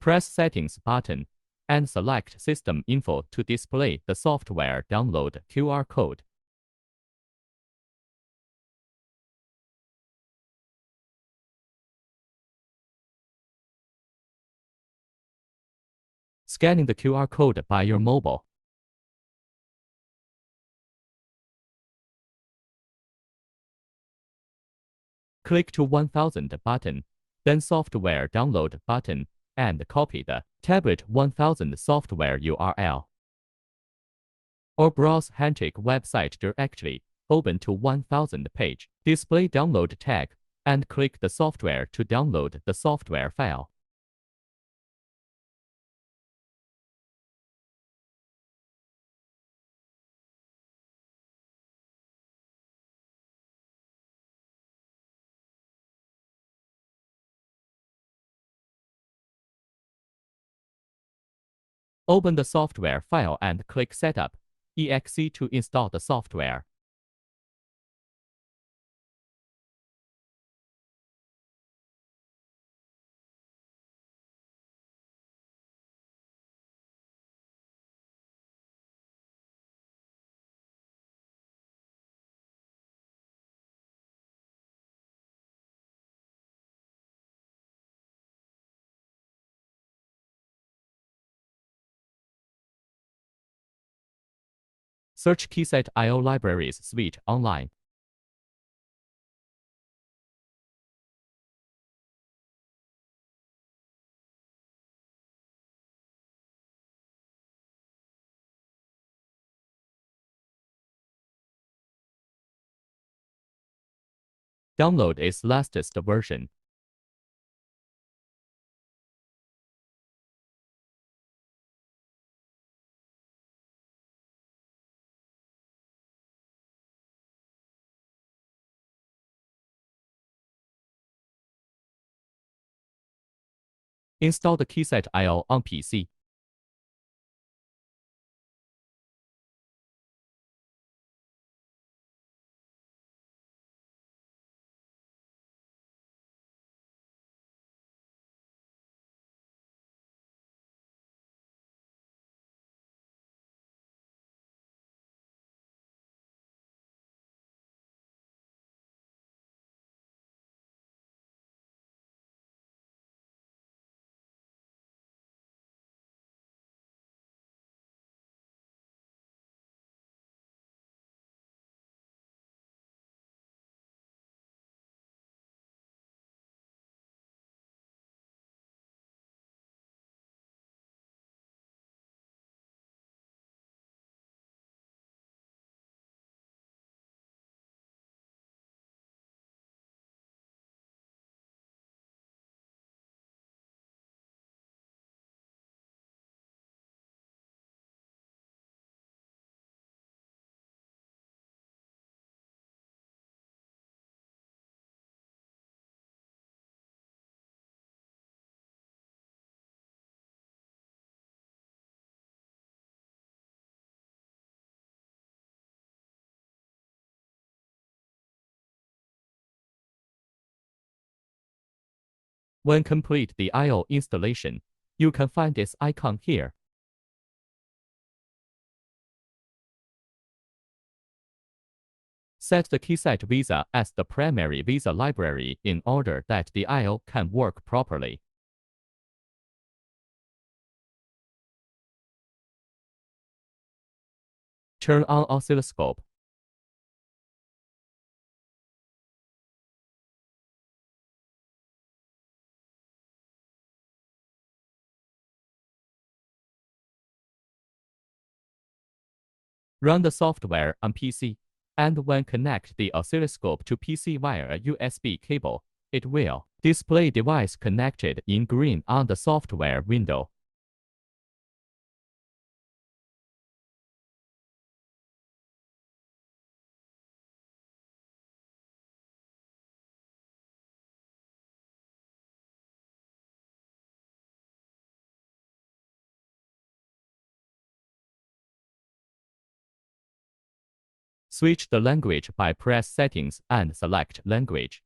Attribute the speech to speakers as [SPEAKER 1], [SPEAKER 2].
[SPEAKER 1] Press Settings button and select System Info to display the software download QR code. Scanning the QR code by your mobile. Click to 1000 button, then Software Download button, and copy the tablet 1000 software URL. Or browse Hantek website directly, open to 1000 page, display download tag, and click the software to download the software file. Open the software file and click Setup, exe to install the software. Search KeySet.io Libraries Suite online. Download its latest version. Install the KeySet.io on PC. When complete the I/O installation, you can find this icon here. Set the KeySet Visa as the primary Visa library in order that the I/O can work properly. Turn on Oscilloscope. Run the software on PC, and when connect the oscilloscope to PC via a USB cable, it will display device connected in green on the software window. Switch the language by press Settings and select Language.